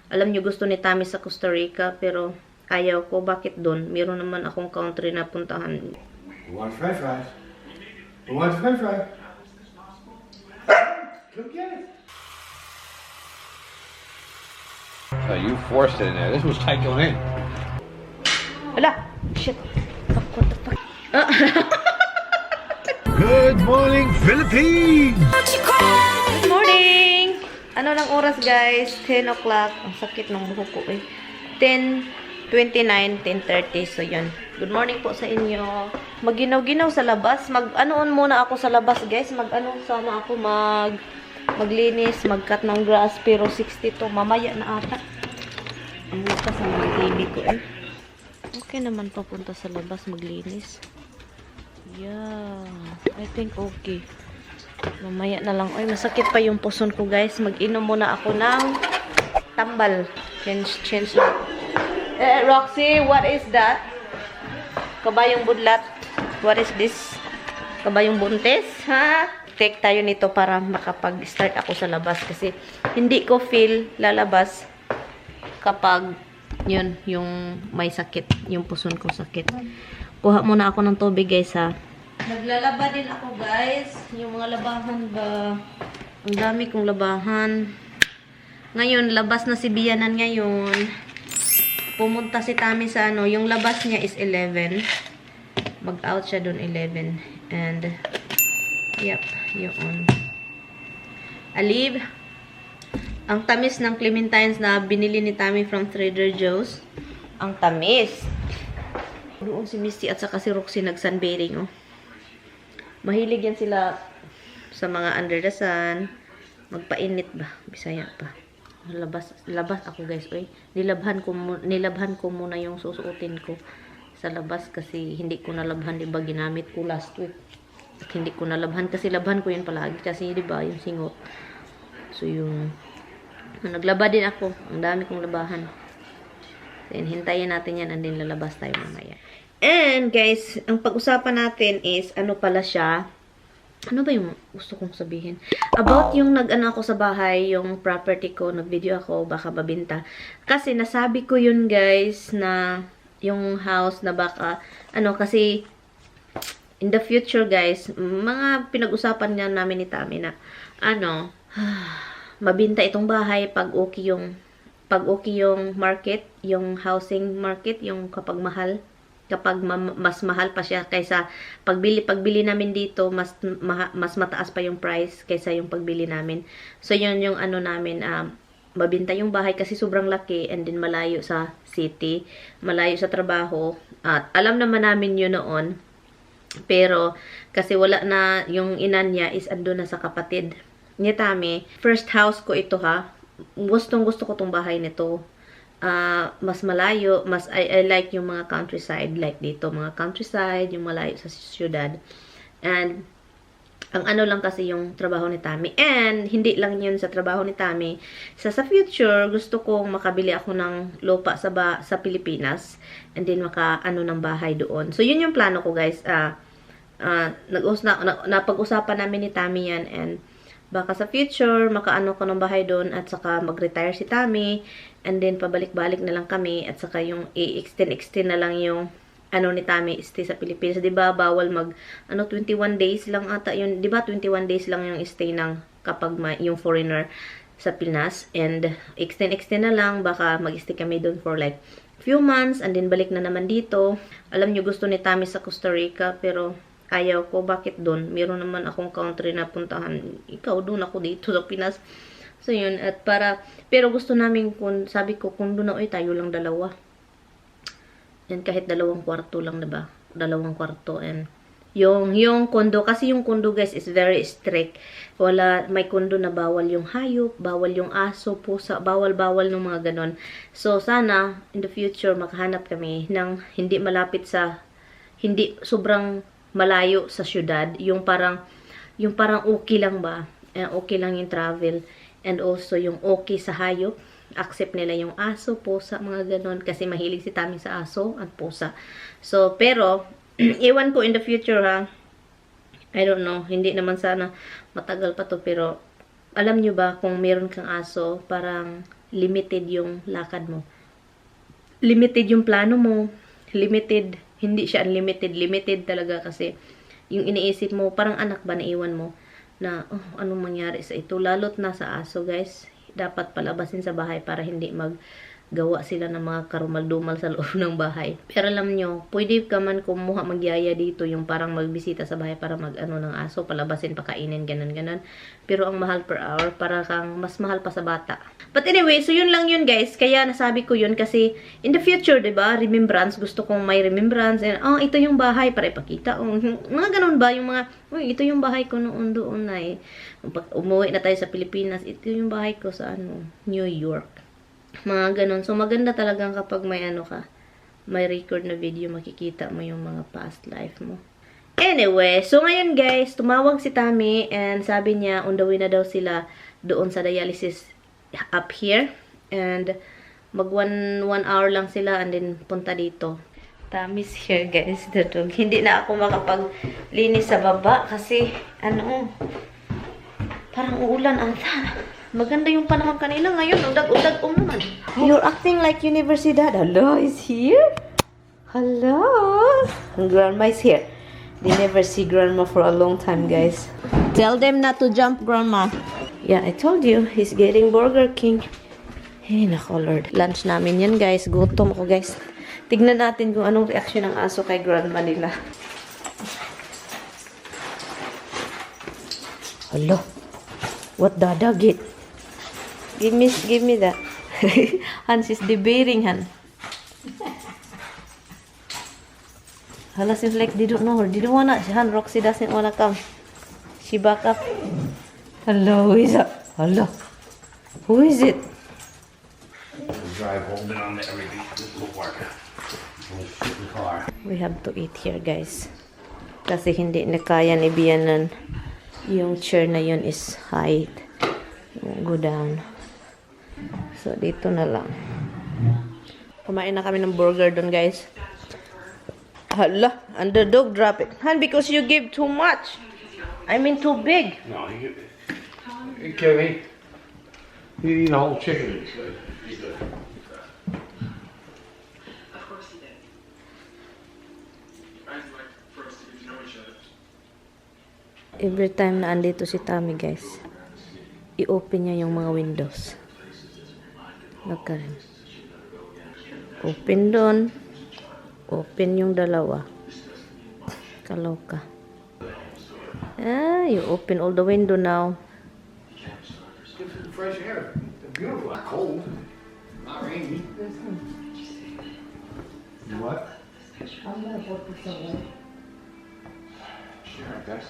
Alam nyo, gusto ni Tami sa Costa Rica, pero ayaw ko. Bakit doon? Meron naman akong country na puntahan. Who wants french fries? Who wants french fries? Come get it. So you forced it in there. This was tight going in. Wala! Shit! Fuck, what the fuck? Good morning, Philippines! Good morning! Ano lang oras, guys? 10 o'clock. Ang sakit ng buhok ko, eh. 10:29, 10:30. So, yun. Good morning po sa inyo. Maginaw-ginaw sa labas. Mag-anoon muna ako sa labas, guys. Sama ako maglinis, mag-cut ng grass. Pero 62, mamaya na ata. Ang lakas sa mga TV ko, eh. Okay naman papunta sa labas maglinis. Yeah. I think okay. Mamaya na lang. Ay, masakit pa yung puson ko, guys. Mag-inom muna ako ng tambal. Change na. Roxy, what is that? Kabayong budlat. What is this? Kabayong buntis? Ha? Take tayo nito para makapag-start ako sa labas. Kasi hindi ko feel lalabas kapag yun, yung may sakit. Yung puson ko sakit. Kuha muna ako ng tubig, guys, ha. Naglalaba din ako, guys. Yung mga labahan ba? Ang dami kong labahan. Ngayon, labas na si Biyanan ngayon. Pumunta si Tami sa ano. Yung labas niya is 11. Mag-out siya dun 11. And, yep, yun. Alib. Ang tamis ng clementines na binili ni Tami from Trader Joe's. Ang tamis. Doon si Misty at saka si Roxy nag-sunbathing, oh. Mahilig yan sila sa mga under the sun. Magpainit ba? Bisaya pa. Labas ako, guys. Oy, nilabhan ko muna yung susuotin ko sa labas kasi hindi ko nalabhan, diba? Ginamit ko last week. At hindi ko nalabhan kasi labhan ko yun palagi kasi, diba, yung singot. So, yung naglaba din ako. Ang dami kong labahan. Then, hintayin natin yan and then lalabas tayo mamaya. And, guys, ang pag-usapan natin is, ano pala siya? Ano ba yung gusto kong sabihin? About yung nag-ano ako sa bahay, yung property ko, nag-video ako, baka babinta. Kasi nasabi ko yun, guys, na yung house na baka, ano, kasi in the future, guys, mga pinag-usapan niya namin ni Tami na, ano, mabinta itong bahay pag okay yung market, yung housing market, yung kapag mas mahal pa siya kaysa pagbili namin dito, mas mataas pa yung price kaysa yung pagbili namin. So yun yung ano namin, mabinta yung bahay kasi sobrang laki and then malayo sa city, malayo sa trabaho. At alam naman namin yun noon. Pero kasi wala na, yung ina niya is ando na sa kapatid ni Tami. First house ko ito, ha. Gusto ko tong bahay nito. Mas malayo, I like yung mga countryside, like dito, mga countryside, yung malayo sa syudad. And, ang ano lang kasi yung trabaho ni Tami. And, hindi lang yun sa trabaho ni Tami. Sa future, gusto kong makabili ako ng lupa sa Pilipinas. And then, ano ng bahay doon. So, yun yung plano ko, guys. Napag-usapan namin ni Tami yan. And, baka sa future, makaano ko ng bahay doon at saka mag-retire si Tami and then pabalik-balik na lang kami at saka yung i-extend na lang yung ano ni Tami stay sa Pilipinas. Diba, bawal 21 days lang ata yun. Diba, 21 days lang yung stay ng kapag yung foreigner sa Pinas and extend na lang. Baka mag-stay kami doon for like few months and then balik na naman dito. Alam nyo, gusto ni Tami sa Costa Rica pero ayaw ko. Bakit doon? Meron naman akong country na puntahan. Ikaw, doon ako dito sa Pinas. So, yun. At pero gusto namin, sabi ko, kung doon na, tayo lang dalawa. And kahit 2 kwarto lang, diba? 2 kwarto. And yung kondo, kasi yung kondo, guys, is very strict. May kondo na bawal yung hayop, bawal yung aso, pusa, bawal ng mga ganon. So, sana, in the future, makahanap kami ng hindi malapit hindi sobrang malayo sa syudad, yung parang okay lang ba, okay lang yung travel, and also yung okay sa hayop, accept nila yung aso, pusa, mga ganon, kasi mahilig si Tami sa aso at pusa. So, pero, iwan ko in the future, ha, I don't know, hindi naman sana matagal pa to, pero, alam nyo ba, kung meron kang aso, parang, limited yung lakad mo. Limited yung plano mo. Limited. Hindi siya unlimited. Limited talaga kasi yung iniisip mo, parang anak ba naiwan mo na, oh, anong mangyari sa ito? Lalot na sa aso, guys. Dapat palabasin sa bahay para hindi maggawa sila ng mga karumal-dumal sa loob ng bahay. Pero alam nyo, pwede ka man kumuha magyaya dito, yung parang magbisita sa bahay para mag-ano ng aso, palabasin, pakainin, ganon-ganon. Pero ang mahal per hour, para kang mas mahal pa sa bata. But anyway, so yun lang yun, guys. Kaya nasabi ko yun kasi in the future, diba, remembrance, gusto kong may remembrance. And, oh, ito yung bahay para ipakita. Oh, mga ganon ba, yung mga, oh, ito yung bahay ko noon doon na eh. Pag umuwi na tayo sa Pilipinas, ito yung bahay ko sa ano, New York. Mga ganon. So, maganda talagang kapag may ano ka, may record na video, makikita mo yung mga past life mo. Anyway, so ngayon guys, tumawag si Tami and sabi niya, on the way na daw sila doon sa dialysis up here. And mag 1 hour lang sila and then punta dito. Tami's here guys, the dog. Hindi na ako makapaglinis sa baba kasi ano, parang uulan ata. Maganda yung panahon kanina. Ngayon, udag-udag naman. You're acting like universidad. Hello, is here? Hello? Grandma is here. They never see Grandma for a long time, guys. Tell them not to jump, Grandma. Yeah, I told you. He's getting Burger King. Hey, nako, Lord. Lunch namin yan, guys. Gutom ako, guys. Tignan natin kung anong reaction ng aso kay Grandma nila. Hello? What Dada get? Give me that. Hans is debating, Han. Hala, seems like they don't know her. They don't wanna. Han, Roxy doesn't wanna come. She back up. Hello, who is that? Hello. Who is it? Drive home down to everything. This will work. We'll sit in the car. We have to eat here, guys. Kasi hindi na kaya ni Bianan. Yung chair na yun is height. Go down. So, dito na lang. Kumain na kami ng burger doon, guys. Hala, and the dog drop it. Han, because you give too much. I mean, too big. No, you kidding me? You eat a whole chicken. He's good. He's good. Every time na andito si Tami, guys, i-open niya yung mga windows. Nagkaroon. Open doon. Open yung dalawa. Kaloka. Ah, you open all the window now. Get some fresh air. It's beautiful. Not cold. Not rainy. You what? I'm gonna put this away. Sure, I guess.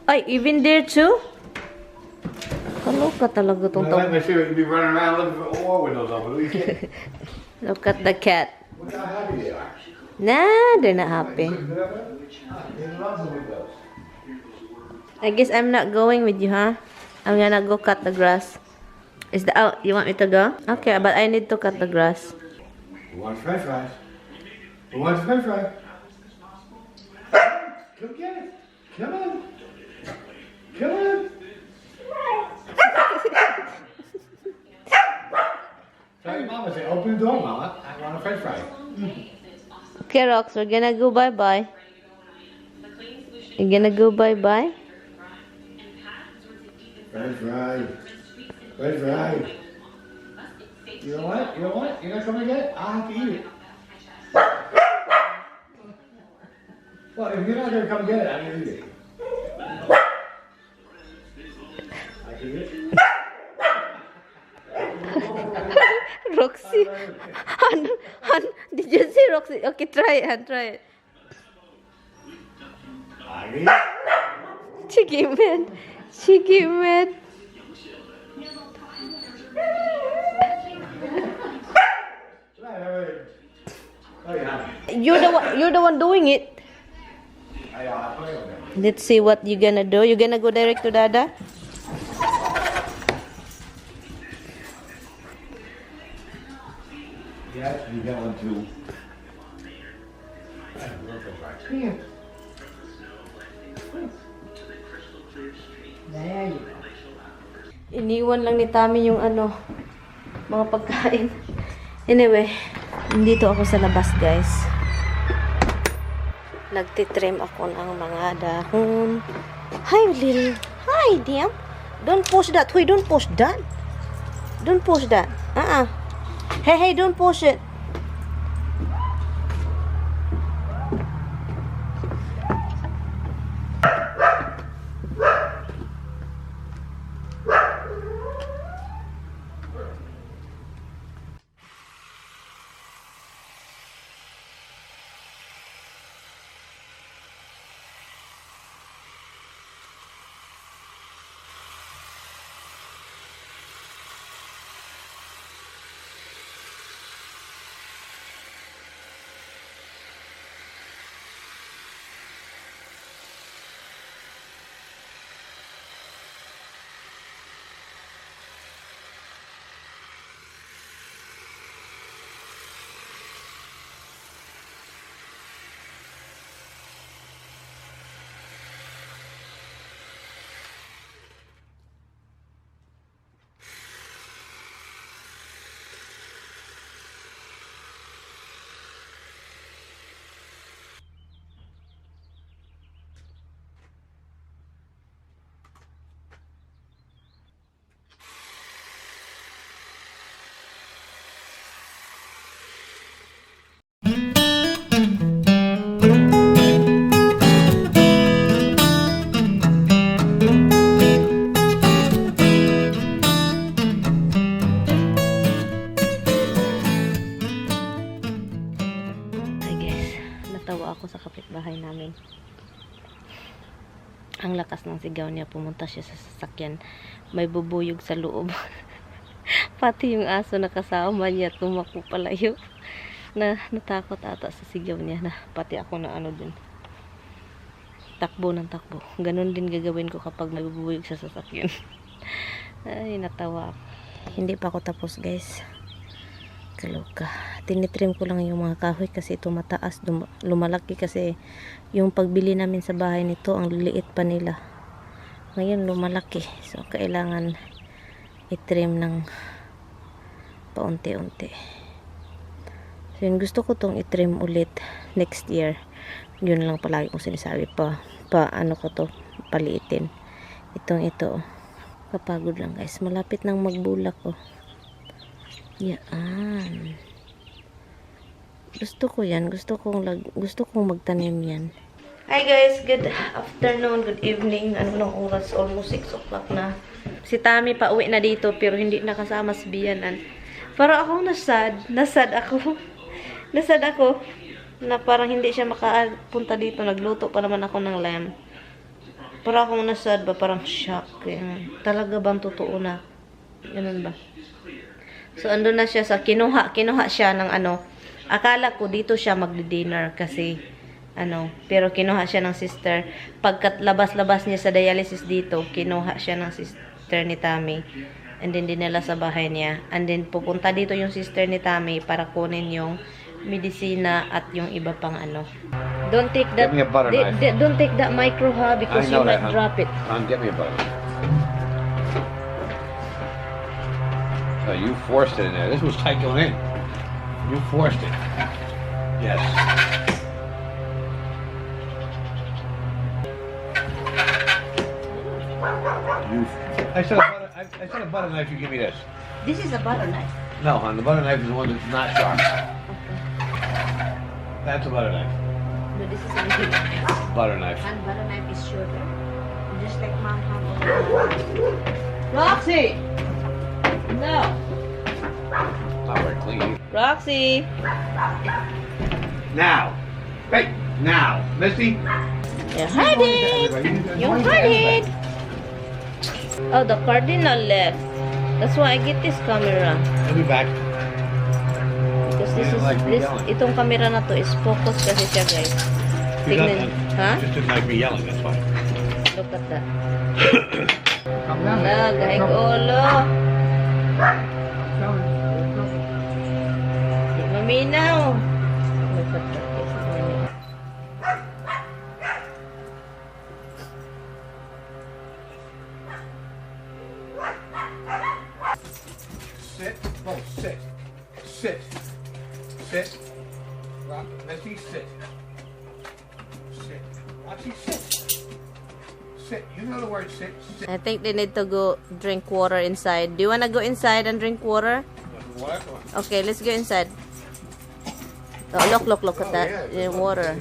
Ay, even there too? Kaloka talaga tong Well, let me see. You'd be running around looking for all windows open. What are you kidding? Look at the cat. Look how happy they are. Nah, they're not happy. They love the windows. I guess I'm not going with you, huh? I'm gonna go cut the grass. Is the out? You want me to go? Okay, but I need to cut the grass. Who wants french fries? Who wants french fries? Come get it. Come on. Come on. Tell your mama, say, open the door, mama. I want a french fry. Okay, Rox, we're gonna go bye-bye. You're gonna go bye-bye? French fry. French fry. You know what? You know what? You're not coming to get it? I'll have to eat it. Well, if you're not going to come get it, I'm going to eat it. I can eat it. Roxy. Han, did you see Roxy? Okay, try it, Han, try it. I can eat it. Cheeky man. Cheeky man. Oh, yeah. You're the one doing it. Let's see what you're gonna do. You're gonna go direct to Dada? Yes, you got one too. Here. There you go. Iniwan lang ni Tami yung ano, mga pagkain. Anyway, nandito ako sa labas, guys. Nagtitrim ako ng mga dahon. Hi, Lil. Hi, Diam. Don't push that. Huy, don't push that. Don't push that. Hey, don't push it. Ako sa kapitbahay namin. Ang lakas ng sigaw niya, pumunta siya sa sasakyan. May bubuyog sa loob. Pati yung aso na kasama niya tumakbo palayo. Natakot ata sa sigaw niya na pati ako na ano din. Takbo ng takbo. Ganon din gagawin ko kapag may bubuyog sa sasakyan. Ay, natawa ako. Hindi pa ako tapos, guys. Kaloka. Tinitrim ko lang yung mga kahoy kasi ito mataas, lumalaki kasi yung pagbili namin sa bahay nito, ang liliit pa nila. Ngayon lumalaki. So kailangan itrim ng paunti-unti. So yun, gusto ko tong itrim ulit next year. Yun lang palagi kong sinasabi pa ano ko to, paliitin. Ito. Kapagod lang, guys. Malapit nang magbulak ko. Yan. Gusto ko yan. Gusto kong magtanim yan. Hi guys, good afternoon, good evening. Ano nang oras? Almost 6 o'clock na. Si Tami pa uwi na dito pero hindi nakasama sa biyanan. Parang akong nasad ako. Nasad ako na parang hindi siya makapunta dito. Nagluto pa naman ako ng lamb. Parang akong nasad ba? Parang shock. Talaga bang totoo na? Ganun ba? So, andun na siya sa kinuha siya ng ano. Akala ko dito siya magdi-dinner kasi pero kinuha siya ng sister. Pagkat labas-labas niya sa dialysis dito, kinuha siya ng sister ni Tami. And then dinala sa bahay niya. And then pupunta dito yung sister ni Tami para kunin yung medisina at yung iba pang ano. Don't take that. Give me a butter knife. Don't take that micro, ha, because you might drop it. Get me a butter knife. So you forced it in there. This was tight going in. You forced it. Yes. I said a butter knife. You give me this. This is a butter knife. No, hon. The butter knife is the one that's not sharp. That's a butter knife. No, this is a big knife. Butter knife. And butter knife is shorter. Just like mom has. Roxy! No. Not very clean. Roxy! Now. Hey, now. Missy? You heard it! You heard it! Oh, the cardinal left. That's why I get this camera. I'll be back. Because itong camera na to is focus kasi siya, guys. Tignan. Ha? Just didn't like me yelling, that's why. Look at that. Come down. Gahig ulo. Maminaw. Look at that, guys. sit. No, sit. Sit. Sit. Missy, sit. Sit. Roxy, sit. Sit. You know the word sit. Sit. I think they need to go drink water inside. Do you want to go inside and drink water? What? Okay, let's go inside. Oh, look at that. The water.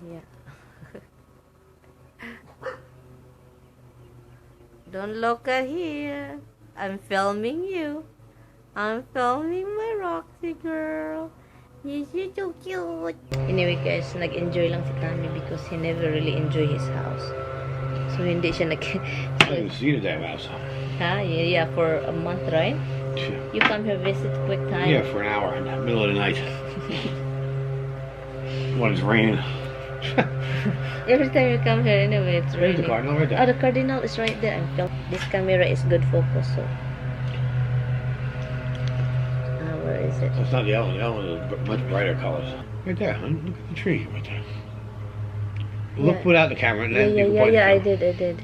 Yeah. Don't look at here. I'm filming you. I'm filming my Roxy girl. You're so cute. Anyway guys, nag-enjoy lang si Tommy because he never really enjoy his house. So hindi siya nag... I didn't see the damn house. Ha? Yeah, for a month, right? Yeah. You come here visit quick time? Yeah, for an hour in the middle of the night. When it's raining. Every time you come here anyway, it's There's raining. the cardinal right there. Oh, the cardinal is right there. This camera is good focus, so... where is it? That's not the yellow. The yellow is much brighter colors. Right there, hon. Look at the tree right there. Look Yeah. without the camera and then you can point I it. did.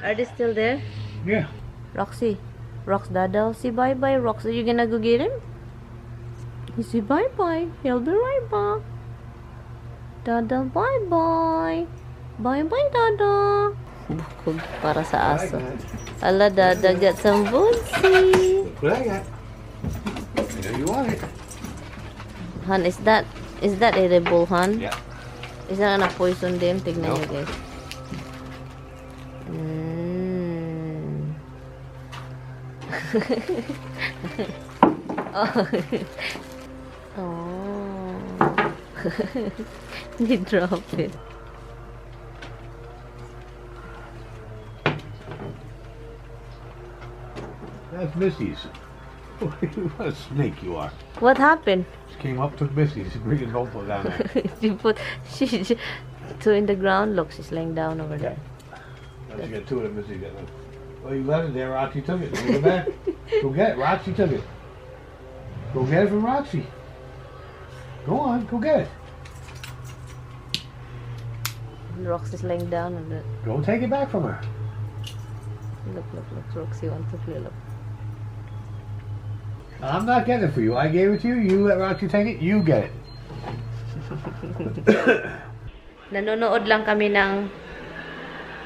Are they still there? Yeah. Roxy. Rox Dadal, say bye-bye. Rox, are you gonna go get him? He say bye-bye. He'll be right back. Dadal, bye-bye. Bye-bye, Dada. Bukog para sa aso. Ala, Dada, got some bunsi. Look what I got. I know you want it. Han, is that edible, Han? Yeah. Is that na poison din? Tignan Nope. niyo, guys. Oh. He dropped it. That's Missy's. What a snake you are. What happened? Just came up, took Missy's, bringing both of them down there. she two in the ground. Look, she's laying down over there. Now you got two of them, Missy. Got them. Well, you left it there, Roxy took it. Go back. Go get it. Roxy took it. Go get it from Roxy. Go on, go get it. Rox is laying down on it. Go take it back from her. Look. Roxy wants to play. Look. I'm not getting it for you. I gave it to you. You let Roxy take it. You get it. Nanonood lang kami ng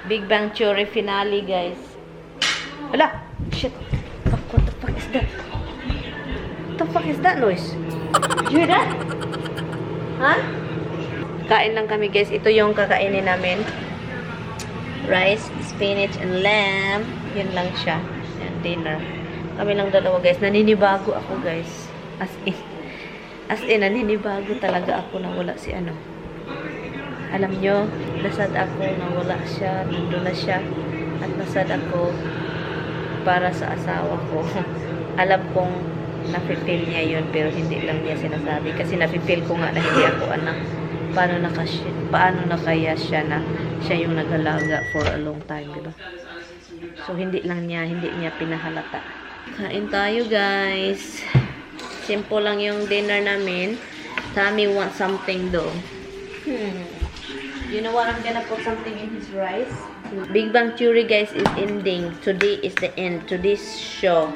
Big Bang Theory finale, guys. Wala! Shit! Fuck, what the fuck is that? What the fuck is that noise? Did you hear that? Ha? Kain lang kami, guys. Ito yung kakainin namin. Rice, spinach, and lamb. Yun lang siya. Yan, dinner. Kami lang dalawa, guys. Naninibago ako, guys. As in, naninibago talaga ako na wala si ano. Alam nyo, nasad ako na wala siya, nandun na siya. At nasad ako para sa asawa ko. Alam kong nafe-feel niya yun, pero hindi lang niya sinasabi. Kasi nafe-feel ko nga na hindi ako anak. Paano na kaya siya na siya yung nag-alaga for a long time, diba? So, hindi niya pinahalata. Kain tayo, guys. Simple lang yung dinner namin. Tommy wants something though. You know what? I'm gonna put something in his rice. Big Bang Theory, guys, is ending. Today is the end to this show.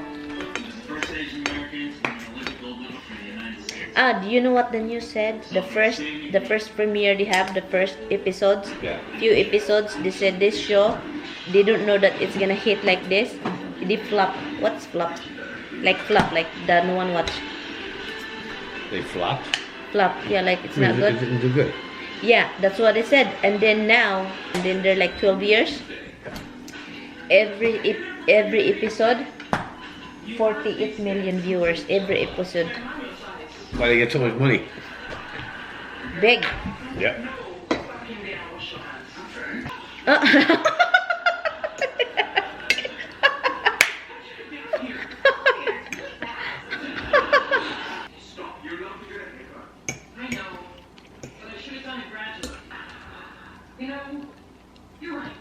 Do you know what the news said? The first premiere they have, the first episodes, Yeah. few episodes, they said this show, they don't know that it's gonna hit like this. They flop. What's flop? Like flop, like the no one watch. They flopped. Flop, yeah, like it's not good. It did good. Yeah, that's what they said. And then now, and then they're like 12 years. Every episode, 48 million viewers every episode. Why they get so much money? Big. Yeah. I know, but I should have done it gradually. You know, you're right.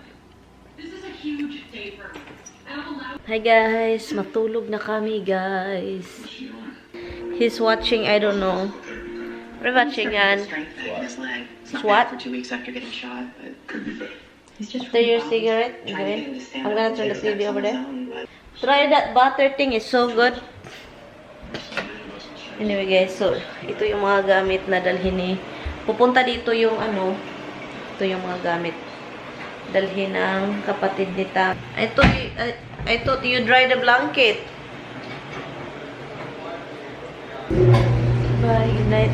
This is a huge day for me. And I'm allowed. Hi guys, matulog na kami guys. He's watching, I don't know. We're watching yan. His leg. It's not What? bad for 2 weeks after getting shot, but he's just After your really bummed. cigarette, Trying to get him Gwen, to stand I'm up gonna and turn the take TV steps over on his there. own, but Try that butter thing, it's so good. Anyway guys, so ito yung mga gamit na dalhin ni. Pupunta dito yung ano, ito yung mga gamit. Dalhin ng kapatid ni Tam. I thought you dry the blanket. Bye, good night.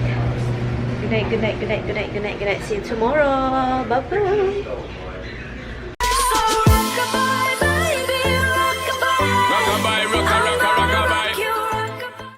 Good night, good night, good night, good night, good night, good night. See you tomorrow. Bye-bye.